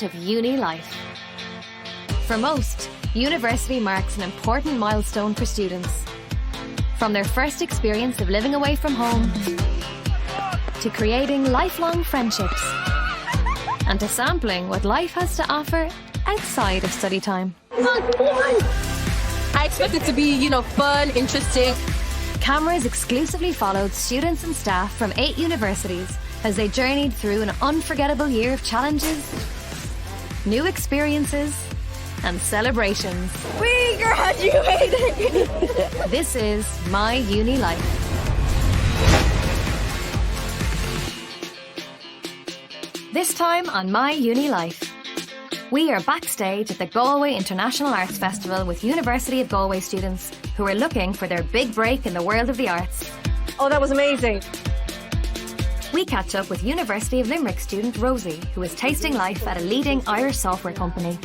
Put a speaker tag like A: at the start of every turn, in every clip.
A: of uni life. For most, university marks an important milestone for students. From their first experience of living away from home, to creating lifelong friendships, and to sampling what life has to offer outside of study time.
B: I expect it to be, fun, interesting.
A: Cameras exclusively followed students and staff from 8 universities as they journeyed through an unforgettable year of challenges, new experiences, and celebrations.
B: We graduated!
A: This is My Uni Life. This time on My Uni Life, we are backstage at the Galway International Arts Festival with University of Galway students who are looking for their big break in the world of the arts.
B: Oh, that was amazing.
A: We catch up with University of Limerick student Rosie, who is tasting life at a leading Irish software company.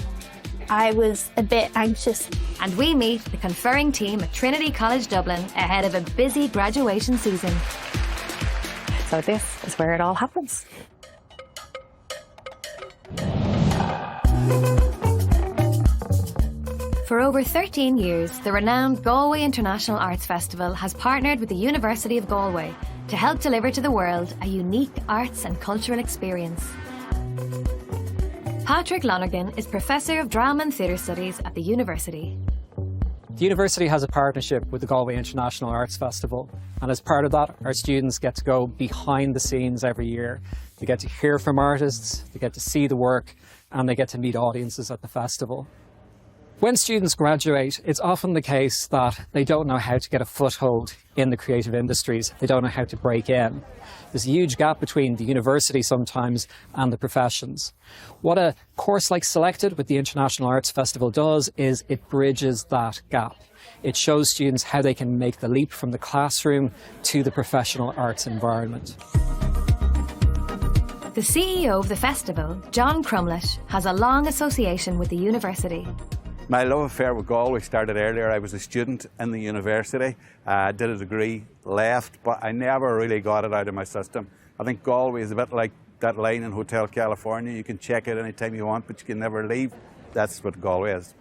C: I was a bit anxious.
A: And we meet the conferring team at Trinity College Dublin ahead of a busy graduation season.
B: So this is where it all happens.
A: For over 13 years, the renowned Galway International Arts Festival has partnered with the University of Galway to help deliver to the world a unique arts and cultural experience. Patrick Lonergan is Professor of Drama and Theatre Studies at the university.
D: The university has a partnership with the Galway International Arts Festival, and as part of that, our students get to go behind the scenes every year. They get to hear from artists, they get to see the work, and they get to meet audiences at the festival. When students graduate, it's often the case that they don't know how to get a foothold in the creative industries. They don't know how to break in. There's a huge gap between the university sometimes and the professions. What a course like Selected with the International Arts Festival does is it bridges that gap. It shows students how they can make the leap from the classroom to the professional arts environment.
A: The CEO of the festival, John Crumlett, has a long association with the university.
E: My love affair with Galway started earlier. I was a student in the university, did a degree, left, but I never really got it out of my system. I think Galway is a bit like that line in Hotel California. You can check it anytime you want, but you can never leave. That's what Galway is.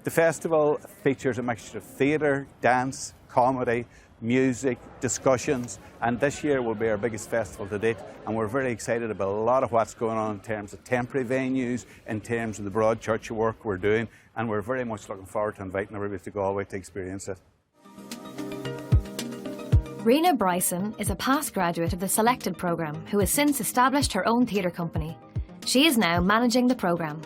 E: The festival features a mixture of theatre, dance, comedy, music, discussions, and this year will be our biggest festival to date, and we're very excited about a lot of what's going on in terms of temporary venues, in terms of the broad church work we're doing, and we're very much looking forward to inviting everybody to Galway to experience it.
A: Rena Bryson is a past graduate of the Selected programme who has since established her own theatre company. She is now managing the programme.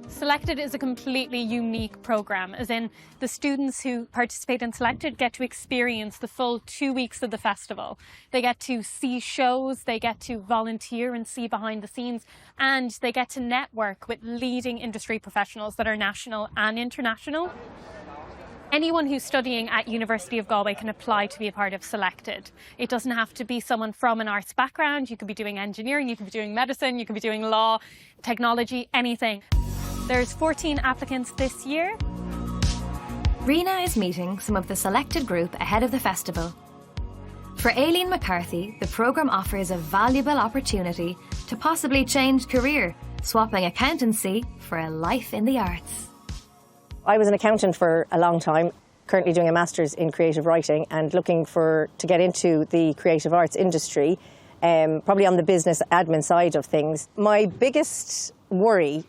F: Selected is a completely unique programme, as in the students who participate in Selected get to experience the full 2 weeks of the festival. They get to see shows, they get to volunteer and see behind the scenes, and they get to network with leading industry professionals that are national and international. Anyone who's studying at University of Galway can apply to be a part of Selected. It doesn't have to be someone from an arts background. You could be doing engineering, you could be doing medicine, you could be doing law, technology, anything. There's 14 applicants this year.
A: Rena is meeting some of the Selected group ahead of the festival. For Aileen McCarthy, the programme offers a valuable opportunity to possibly change career, swapping accountancy for a life in the arts.
G: I was an accountant for a long time, currently doing a master's in creative writing and looking to get into the creative arts industry, probably on the business admin side of things. My biggest worry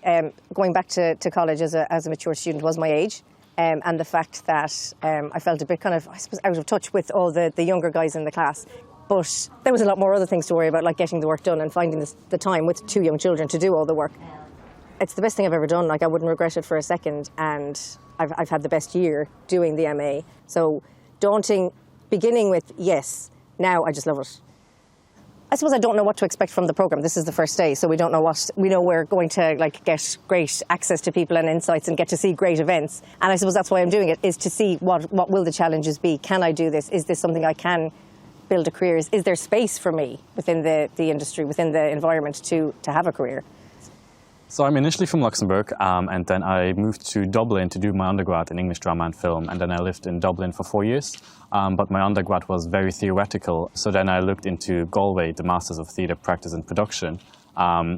G: going back to college as a mature student was my age, and the fact that I felt a bit kind of, I suppose, out of touch with all the younger guys in the class. But there was a lot more other things to worry about, like getting the work done and finding the time with 2 young children to do all the work. It's the best thing I've ever done. Like, I wouldn't regret it for a second, and I've had the best year doing the MA. So daunting, beginning with yes, now I just love it. I suppose I don't know what to expect from the programme. This is the first day, so we don't know what. We know we're going to get great access to people and insights and get to see great events. And I suppose that's why I'm doing it, is to see what will the challenges be. Can I do this? Is this something I can build a career? Is there space for me within the industry, within the environment to have a career?
H: So I'm initially from Luxembourg, and then I moved to Dublin to do my undergrad in English drama and film, and then I lived in Dublin for 4 years. But my undergrad was very theoretical, so then I looked into Galway, the Masters of Theatre Practice and Production,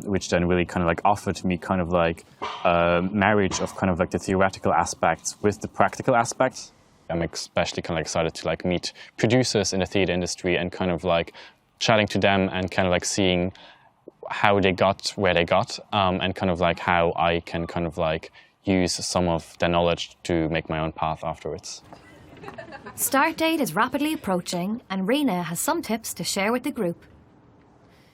H: which then really kind of like offered me kind of like a marriage of kind of like the theoretical aspects with the practical aspects. I'm especially kind of like excited to like meet producers in the theatre industry and kind of like chatting to them and kind of like seeing how they got where they got, and kind of like how I can kind of like use some of their knowledge to make my own path afterwards.
A: Start date is rapidly approaching, and Rena has some tips to share with the group.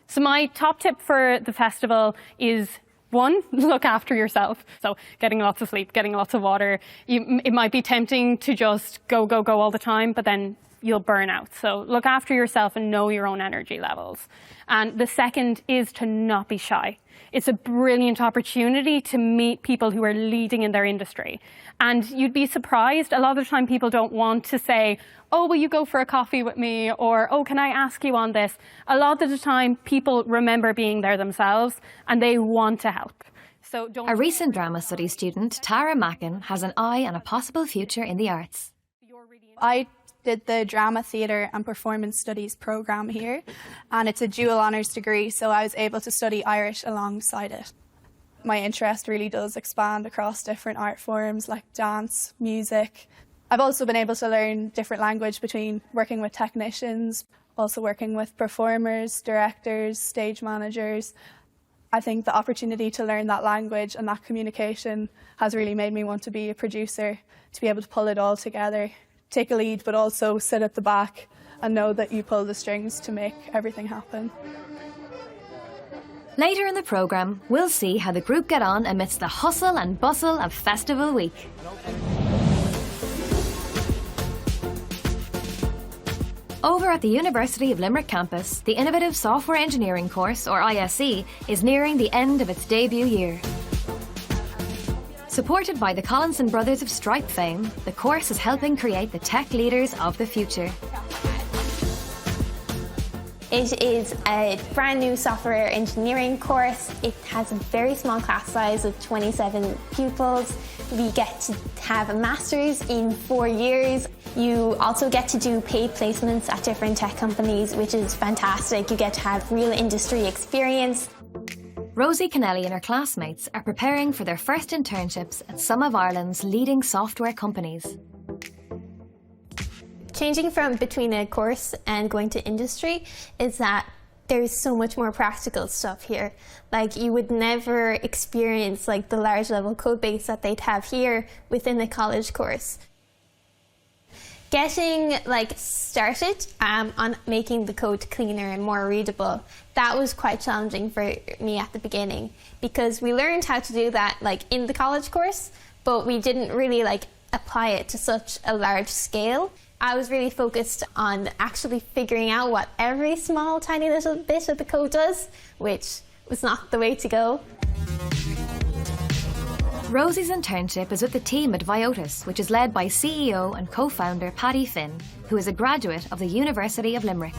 F: So my top tip for the festival is, one, look after yourself. So getting lots of sleep, getting lots of water. It might be tempting to just go all the time, but then you'll burn out. So look after yourself and know your own energy levels. And the second is to not be shy. It's a brilliant opportunity to meet people who are leading in their industry. And you'd be surprised, a lot of the time people don't want to say, oh, will you go for a coffee with me? Or, oh, can I ask you on this? A lot of the time people remember being there themselves and they want to help. So don't.
A: A recent drama studies student, Tara Mackin, has an eye on a possible future in the arts.
C: I did the Drama, Theatre and Performance Studies programme here, and it's a dual honours degree, so I was able to study Irish alongside it. My interest really does expand across different art forms like dance, music. I've also been able to learn different language between working with technicians, also working with performers, directors, stage managers. I think the opportunity to learn that language and that communication has really made me want to be a producer, to be able to pull it all together, take a lead, but also sit at the back and know that you pull the strings to make everything happen.
A: Later in the programme, we'll see how the group get on amidst the hustle and bustle of Festival Week. Over at the University of Limerick campus, the Innovative Software Engineering course, or ISE, is nearing the end of its debut year. Supported by the Collinson Brothers of Stripe fame, the course is helping create the tech leaders of the future.
I: It is a brand new software engineering course. It has a very small class size of 27 pupils. We get to have a master's in 4 years. You also get to do paid placements at different tech companies, which is fantastic. You get to have real industry experience.
A: Rosie Kennelly and her classmates are preparing for their first internships at some of Ireland's leading software companies.
I: Changing from between a course and going to industry is that there's so much more practical stuff here. Like, you would never experience like the large level code base that they'd have here within the college course. Getting like started on making the code cleaner and more readable, that was quite challenging for me at the beginning, because we learned how to do that like in the college course, but we didn't really like apply it to such a large scale. I was really focused on actually figuring out what every small tiny little bit of the code does, which was not the way to go.
A: Rosie's internship is with the team at Viotus, which is led by CEO and co-founder Paddy Finn, who is a graduate of the University of Limerick.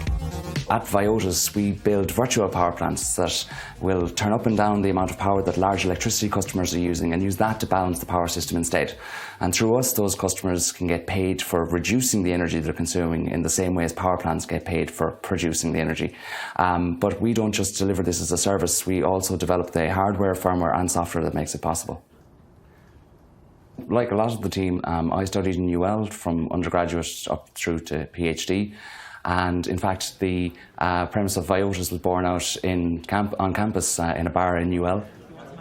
J: At Viotus, we build virtual power plants that will turn up and down the amount of power that large electricity customers are using and use that to balance the power system instead. And through us, those customers can get paid for reducing the energy they're consuming in the same way as power plants get paid for producing the energy. But we don't just deliver this as a service, we also develop the hardware, firmware and software that makes it possible. Like a lot of the team, I studied in UL from undergraduate up through to PhD. And in fact, the premise of Viotus was born out on campus in a bar in UL.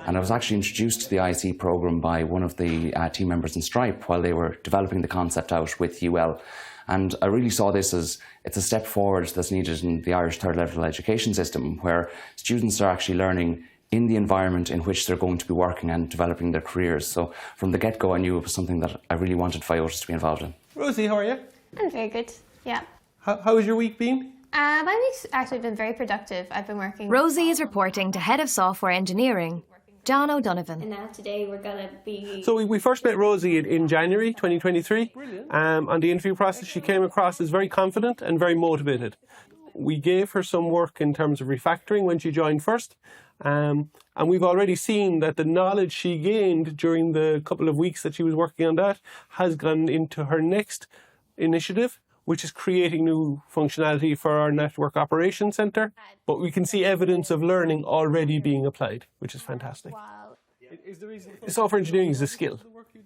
J: And I was actually introduced to the IC program by one of the team members in Stripe while they were developing the concept out with UL. And I really saw this as it's a step forward that's needed in the Irish third level education system, where students are actually learning in the environment in which they're going to be working and developing their careers. So from the get-go, I knew it was something that I really wanted Viotus to be involved in.
K: Rosie, how are you?
I: I'm very good, yeah.
K: How has your week been?
I: My week's actually been very productive. I've been working...
A: Rosie is reporting to Head of Software Engineering, John O'Donovan.
I: And now today we're going to be...
K: So we first met Rosie in January 2023. On the interview process, she came across as very confident and very motivated. We gave her some work in terms of refactoring when she joined first. And we've already seen that the knowledge she gained during the couple of weeks that she was working on that has gone into her next initiative, which is creating new functionality for our network operations center. But we can see evidence of learning already being applied, which is fantastic. Software engineering is a skill,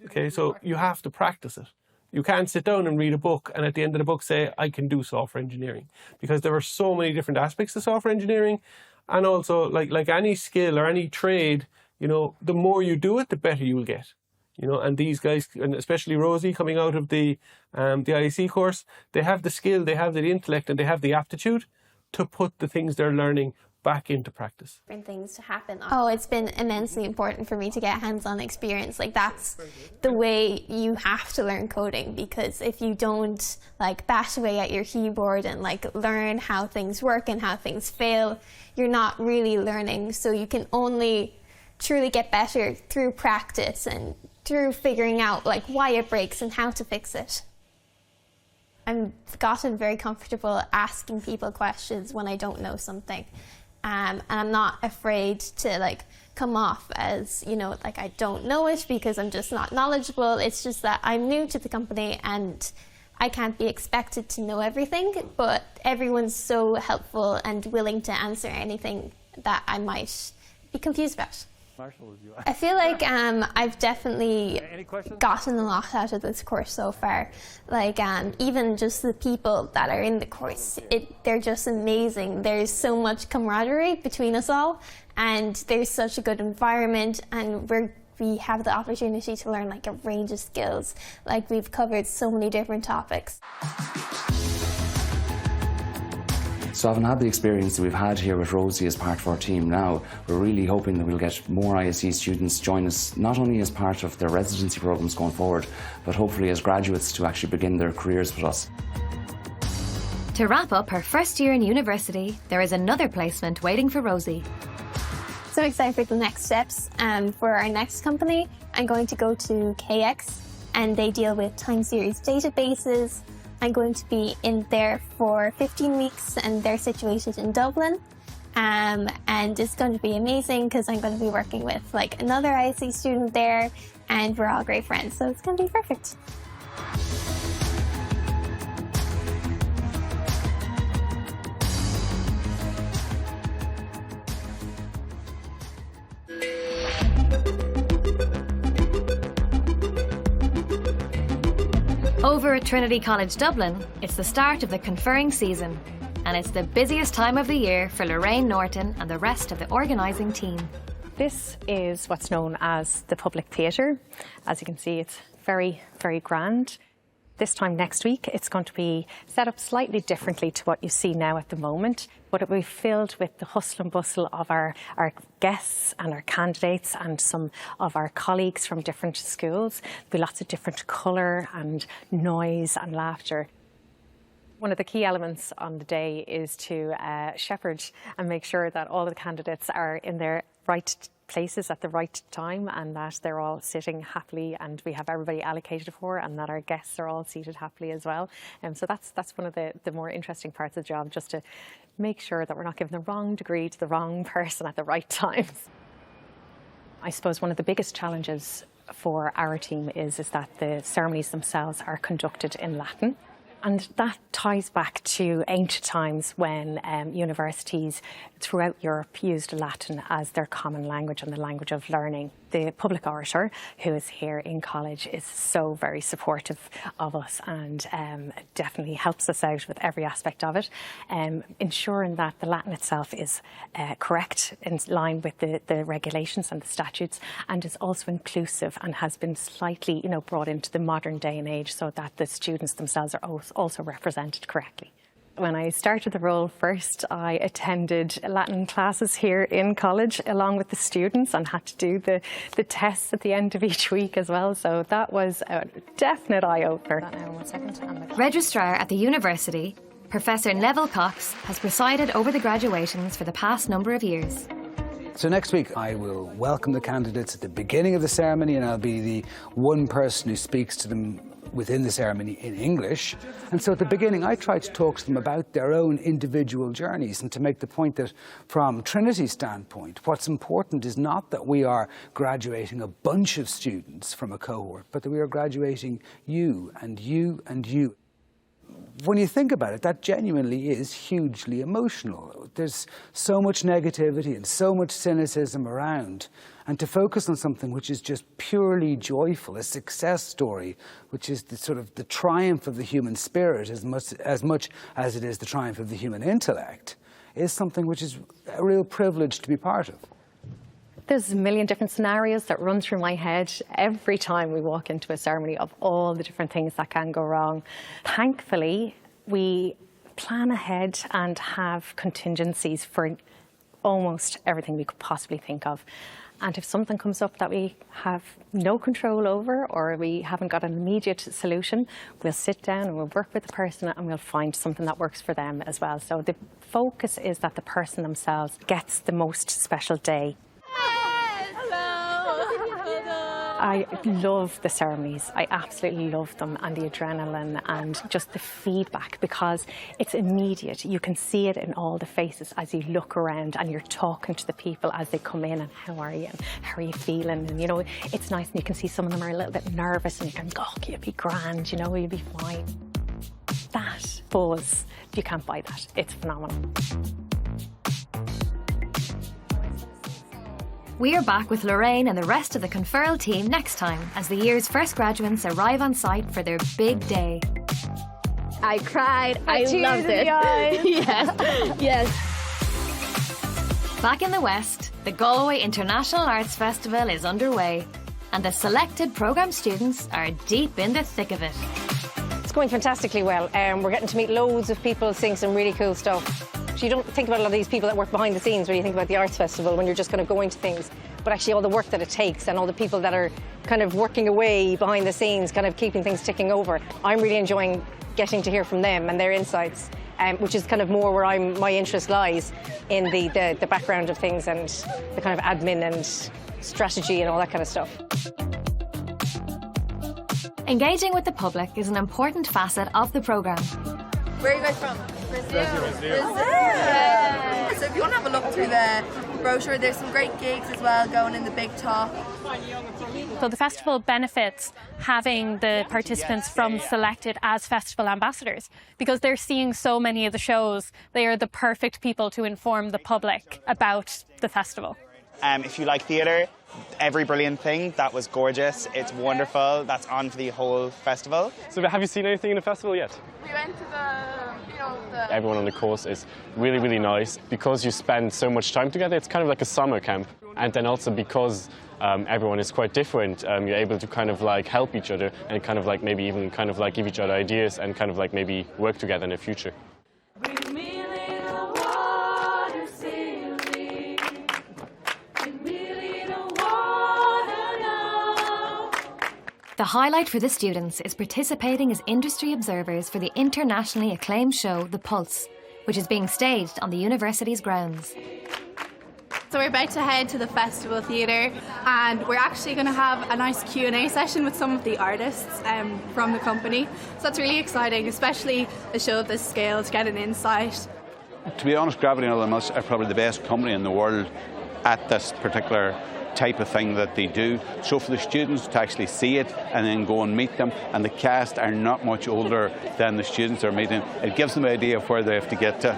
K: okay? So you have to practice it. You can't sit down and read a book and at the end of the book say, I can do software engineering, because there are so many different aspects of software engineering. And also, like any skill or any trade, you know, the more you do it, the better you will get. You know, and these guys, and especially Rosie coming out of the IAC course, they have the skill, they have the intellect, and they have the aptitude to put the things they're learning back into practice.
I: Different things to happen. Oh, it's been immensely important for me to get hands-on experience. Like, that's the way you have to learn coding, because if you don't like bash away at your keyboard and like learn how things work and how things fail, you're not really learning. So you can only truly get better through practice and through figuring out like why it breaks and how to fix it. I've gotten very comfortable asking people questions when I don't know something. And I'm not afraid to like come off as, you know, like I don't know it because I'm just not knowledgeable. It's just that I'm new to the company and I can't be expected to know everything, but everyone's so helpful and willing to answer anything that I might be confused about. I feel like I've definitely gotten a lot out of this course so far. Like even just the people that are in the course, they're just amazing. There's so much camaraderie between us all, and there's such a good environment, and we have the opportunity to learn like a range of skills. Like, we've covered so many different topics.
J: So having had the experience that we've had here with Rosie as part of our team now, we're really hoping that we'll get more ISE students join us, not only as part of their residency programmes going forward, but hopefully as graduates to actually begin their careers with us.
A: To wrap up her first year in university, there is another placement waiting for Rosie.
I: So excited for the next steps. For our next company, I'm going to go to KX, and they deal with time series databases. I'm going to be in there for 15 weeks, and they're situated in Dublin. And it's going to be amazing because I'm going to be working with like another ISE student there, and we're all great friends, so it's going to be perfect.
A: Over at Trinity College Dublin, it's the start of the conferring season, and it's the busiest time of the year for Lorraine Norton and the rest of the organising team.
B: This is what's known as the Public Theatre. As you can see, it's very, very grand. This time next week, it's going to be set up slightly differently to what you see now at the moment, but it will be filled with the hustle and bustle of our guests and our candidates and some of our colleagues from different schools. There'll be lots of different colour and noise and laughter. One of the key elements on the day is to shepherd and make sure that all of the candidates are in their right places at the right time, and that they're all sitting happily and we have everybody allocated for, and that our guests are all seated happily as well. So that's one of the more interesting parts of the job, just to make sure that we're not giving the wrong degree to the wrong person at the right times. I suppose one of the biggest challenges for our team is that the ceremonies themselves are conducted in Latin. And that ties back to ancient times when universities throughout Europe used Latin as their common language and the language of learning. The public orator, who is here in college, is so very supportive of us and definitely helps us out with every aspect of it, ensuring that the Latin itself is correct, in line with the regulations and the statutes, and is also inclusive and has been slightly, brought into the modern day and age so that the students themselves are also represented correctly. When I started the role first, I attended Latin classes here in college along with the students and had to do the tests at the end of each week as well. So that was a definite eye-opener.
A: Registrar at the university, Professor Neville Cox, has presided over the graduations for the past number of years.
L: So next week I will welcome the candidates at the beginning of the ceremony, and I'll be the one person who speaks to them within the ceremony in English. And so at the beginning I try to talk to them about their own individual journeys, and to make the point that from Trinity's standpoint, what's important is not that we are graduating a bunch of students from a cohort, but that we are graduating you and you and you. when you think about it, that genuinely is hugely emotional. There's so much negativity and so much cynicism around. And to focus on something which is just purely joyful, a success story, which is the sort of the triumph of the human spirit as much as it is the triumph of the human intellect, is something which is a real privilege to be part of.
B: There's a million different scenarios that run through my head every time we walk into a ceremony of all the different things that can go wrong. Thankfully, we plan ahead and have contingencies for almost everything we could possibly think of. And if something comes up that we have no control over or we haven't got an immediate solution, we'll sit down and we'll work with the person and we'll find something that works for them as well. So the focus is that the person themselves gets the most special day. I love the ceremonies. I absolutely love them, and the adrenaline and just the feedback, because it's immediate. You can see it in all the faces as you look around and you're talking to the people as they come in and how are you and how are you feeling, and you know, it's nice, and you can see some of them are a little bit nervous and you can go, oh, you'll be grand, you know, you'll be fine. That buzz, you can't buy that. It's phenomenal.
A: We are back with Lorraine and the rest of the Conferral team next time as the year's first graduates arrive on site for their big day.
M: I cried. I loved it. Yes. Yes.
A: Back in the West, the Galway International Arts Festival is underway and the selected programme students are deep in the thick of it.
G: It's going fantastically well. We're getting to meet loads of people, seeing some really cool stuff. You don't think about a lot of these people that work behind the scenes when you think about the Arts Festival, when you're just kind of going to things, but actually all the work that it takes and all the people that are kind of working away behind the scenes, kind of keeping things ticking over. I'm really enjoying getting to hear from them and their insights, which is kind of more where my interest lies, in the background of things and the kind of admin and strategy and all that kind of stuff.
A: Engaging with the public is an important facet of the programme.
N: Where are you guys from? Brazil. Yeah. So if you want to have a look through the brochure, there's some great gigs as well going in the big top.
F: So the festival benefits having the participants from selected as festival ambassadors, because they're seeing so many of the shows. They are the perfect people to inform the public about the festival.
O: If you like theatre, every brilliant thing, that was gorgeous. It's wonderful. That's on for the whole festival.
H: So have you seen anything in the festival yet?
N: We went to
H: Everyone on the course is really, really nice. Because you spend so much time together, it's kind of like a summer camp. And then also because everyone is quite different, you're able to kind of like help each other and kind of like maybe even kind of like give each other ideas and kind of like maybe work together in the future.
A: The highlight for the students is participating as industry observers for the internationally acclaimed show The Pulse, which is being staged on the university's grounds.
C: So we're about to head to the Festival Theatre, and we're actually going to have a nice Q&A session with some of the artists from the company. So that's really exciting, especially a show of this scale, to get an insight.
E: To be honest, Gravity and Other are probably the best company in the world at this particular type of thing that they do. So for the students to actually see it and then go and meet them, and the cast are not much older than the students they're meeting, it gives them an idea of where they have to get to.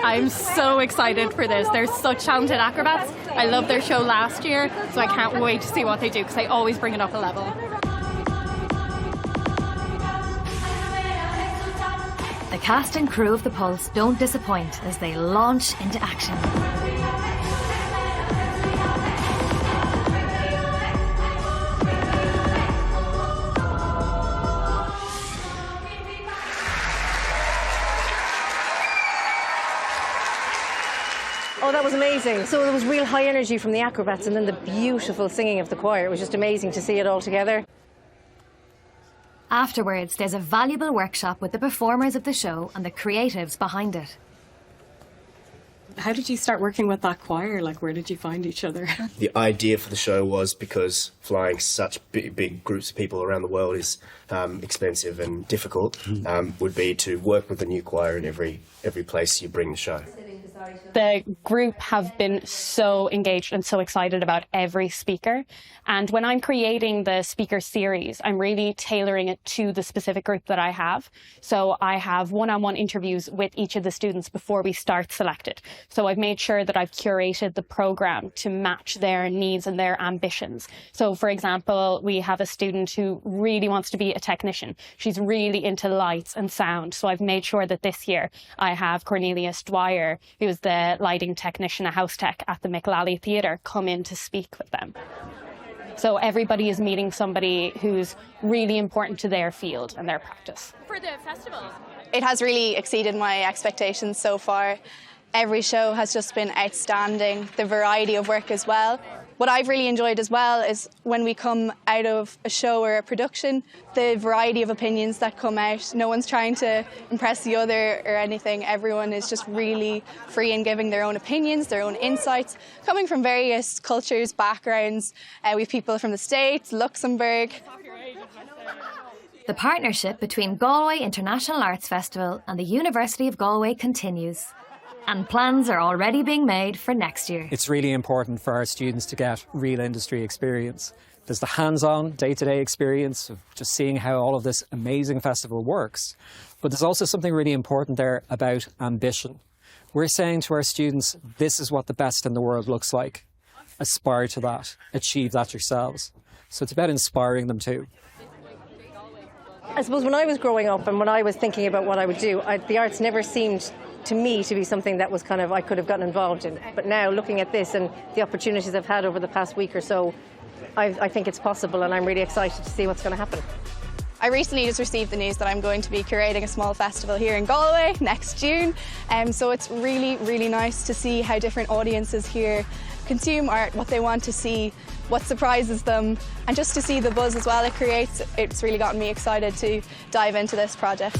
F: I'm so excited for this. They're such talented acrobats. I loved their show last year, so I can't wait to see what they do, because they always bring it up a level.
A: The cast and crew of The Pulse don't disappoint as they launch into action.
G: Oh, that was amazing. So there was real high energy from the acrobats, and then the beautiful singing of the choir. It was just amazing to see it all together.
A: Afterwards, there's a valuable workshop with the performers of the show and the creatives behind it.
P: How did you start working with that choir? Like, where did you find each other?
Q: The idea for the show was because flying such big groups of people around the world is expensive and difficult, would be to work with a new choir in every place you bring the show.
R: The group have been so engaged and so excited about every speaker. And when I'm creating the speaker series, I'm really tailoring it to the specific group that I have. So I have one-on-one interviews with each of the students before we start Selected. So I've made sure that I've curated the program to match their needs and their ambitions. So for example, we have a student who really wants to be a technician. She's really into lights and sound. So I've made sure that this year I have Cornelius Dwyer, who's the lighting technician at House Tech at the McLally Theatre, come in to speak with them. So everybody is meeting somebody who's really important to their field and their practice.
F: For the festival,
C: it has really exceeded my expectations so far. Every show has just been outstanding, the variety of work as well. What I've really enjoyed as well is when we come out of a show or a production, the variety of opinions that come out. No one's trying to impress the other or anything. Everyone is just really free in giving their own opinions, their own insights, coming from various cultures, backgrounds. We have people from the States, Luxembourg.
A: The partnership between Galway International Arts Festival and the University of Galway continues. And plans are already being made for next year.
D: It's really important for our students to get real industry experience. There's the hands-on, day-to-day experience of just seeing how all of this amazing festival works. But there's also something really important there about ambition. We're saying to our students, this is what the best in the world looks like. Aspire to that. Achieve that yourselves. So it's about inspiring them too.
G: I suppose when I was growing up and when I was thinking about what I would do, the arts never seemed to me to be something that was kind of I could have gotten involved in. But now looking at this and the opportunities I've had over the past week or so, I think it's possible, and I'm really excited to see what's going to happen.
C: I recently just received the news that I'm going to be curating a small festival here in Galway next June. So it's really, really nice to see how different audiences here consume art, what they want to see, what surprises them, and just to see the buzz as well it creates. It's really gotten me excited to dive into this project.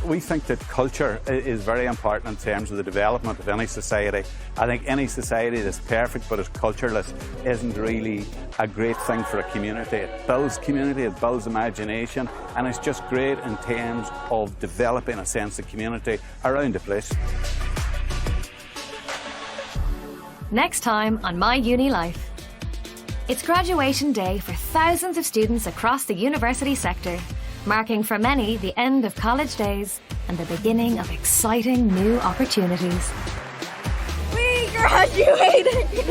E: We think that culture is very important in terms of the development of any society. I think any society that's perfect but is cultureless isn't really a great thing for a community. It builds community, it builds imagination, and it's just great in terms of developing a sense of community around the place.
A: Next time on My Uni Life. It's graduation day for thousands of students across the university sector, marking for many the end of college days and the beginning of exciting new opportunities.
N: We graduated!